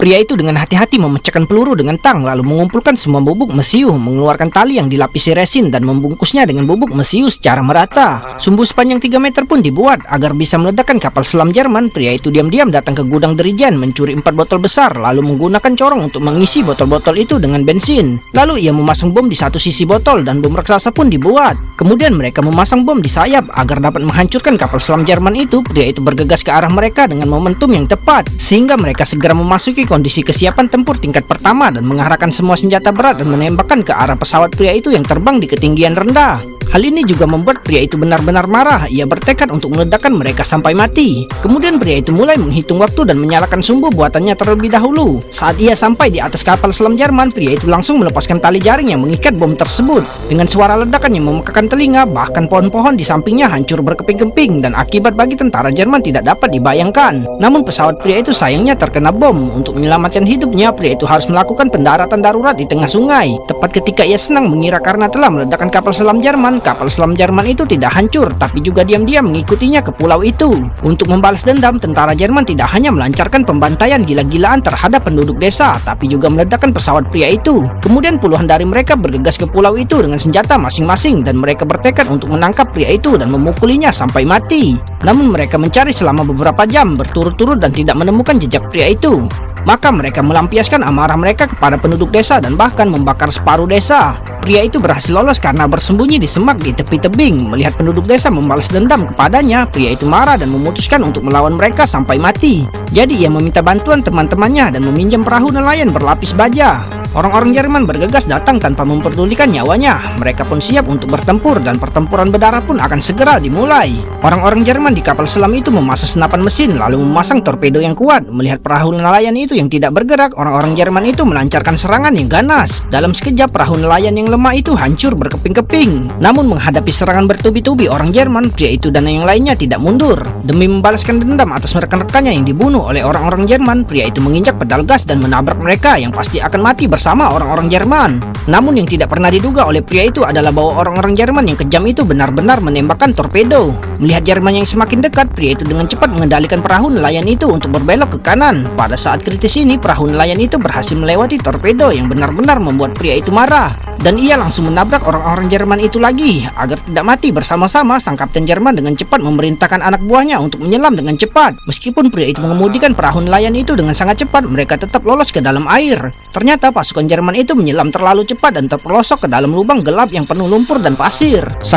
Pria itu dengan hati-hati memecahkan peluru dengan tang, lalu mengumpulkan semua bubuk mesiu, mengeluarkan tali yang dilapisi resin dan membungkusnya dengan bubuk mesiu secara merata. Sumbu sepanjang 3 meter pun dibuat agar bisa meledakkan kapal selam Jerman. Pria itu diam-diam datang ke gudang Dirijen, mencuri 4 botol besar, lalu menggunakan corong untuk mengisi botol-botol itu dengan bensin. Lalu ia memasang bom di satu sisi botol dan bom raksasa pun dibuat. Kemudian mereka memasang bom di sayap agar dapat menghancurkan kapal selam Jerman itu. Pria itu bergegas ke arah mereka dengan momentum yang tepat, sehingga mereka segera memasuki kondisi kesiapan tempur tingkat pertama dan mengarahkan semua senjata berat dan menembakkan ke arah pesawat pria itu yang terbang di ketinggian rendah. Hal ini juga membuat pria itu benar-benar marah. Ia bertekad untuk meledakkan mereka sampai mati. Kemudian pria itu mulai menghitung waktu dan menyalakan sumbu buatannya terlebih dahulu. Saat ia sampai di atas kapal selam Jerman, pria itu langsung melepaskan tali jaring yang mengikat bom tersebut. Dengan suara ledakan yang memekakan telinga, bahkan pohon-pohon di sampingnya hancur berkeping-keping dan akibat bagi tentara Jerman tidak dapat dibayangkan. Namun pesawat pria itu sayangnya terkena bom. Untuk menyelamatkan hidupnya, pria itu harus melakukan pendaratan darurat di tengah sungai. Tepat ketika ia senang mengira karena telah meledakkan kapal selam Jerman, kapal selam Jerman itu tidak hancur, tapi juga diam-diam mengikutinya ke pulau itu. Untuk membalas dendam, tentara Jerman tidak hanya melancarkan pembantaian gila-gilaan terhadap penduduk desa, tapi juga meledakkan pesawat pria itu. Kemudian puluhan dari mereka bergegas ke pulau itu dengan senjata masing-masing dan mereka bertekad untuk menangkap pria itu dan memukulinya sampai mati. Namun mereka mencari selama beberapa jam berturut-turut dan tidak menemukan jejak pria itu. Maka mereka melampiaskan amarah mereka kepada penduduk desa dan bahkan membakar separuh desa. Pria itu berhasil lolos karena bersembunyi di semak di tepi tebing. Melihat penduduk desa membalas dendam kepadanya, pria itu marah dan memutuskan untuk melawan mereka sampai mati. Jadi ia meminta bantuan teman-temannya dan meminjam perahu nelayan berlapis baja. Orang-orang Jerman bergegas datang tanpa memperdulikan nyawanya. Mereka pun siap untuk bertempur dan pertempuran berdarah pun akan segera dimulai. Orang-orang Jerman di kapal selam itu memasang senapan mesin lalu memasang torpedo yang kuat. Melihat perahu nelayan itu yang tidak bergerak, orang-orang Jerman itu melancarkan serangan yang ganas. Dalam sekejap perahu nelayan yang lemah itu hancur berkeping-keping. Namun menghadapi serangan bertubi-tubi orang Jerman, pria itu dan yang lainnya tidak mundur. Demi membalaskan dendam atas rekan-rekannya yang dibunuh oleh orang-orang Jerman, pria itu menginjak pedal gas dan menabrak mereka yang pasti akan mati bersama orang-orang Jerman. Namun yang tidak pernah diduga oleh pria itu adalah bahwa orang-orang Jerman yang kejam itu benar-benar menembakkan torpedo. Melihat Jerman yang semakin dekat, pria itu dengan cepat mengendalikan perahu nelayan itu untuk berbelok ke kanan. Pada saat kritis ini, perahu nelayan itu berhasil melewati torpedo yang benar-benar membuat pria itu marah. Dan ia langsung menabrak orang-orang Jerman itu lagi. Agar tidak mati bersama-sama, sang kapten Jerman dengan cepat memerintahkan anak buahnya untuk menyelam dengan cepat. Meskipun pria itu mengemudikan perahu nelayan itu dengan sangat cepat, mereka tetap lolos ke dalam air. Ternyata pasukan Jerman itu menyelam terlalu cepat dan terperosok ke dalam lubang gelap yang penuh lumpur dan pasir.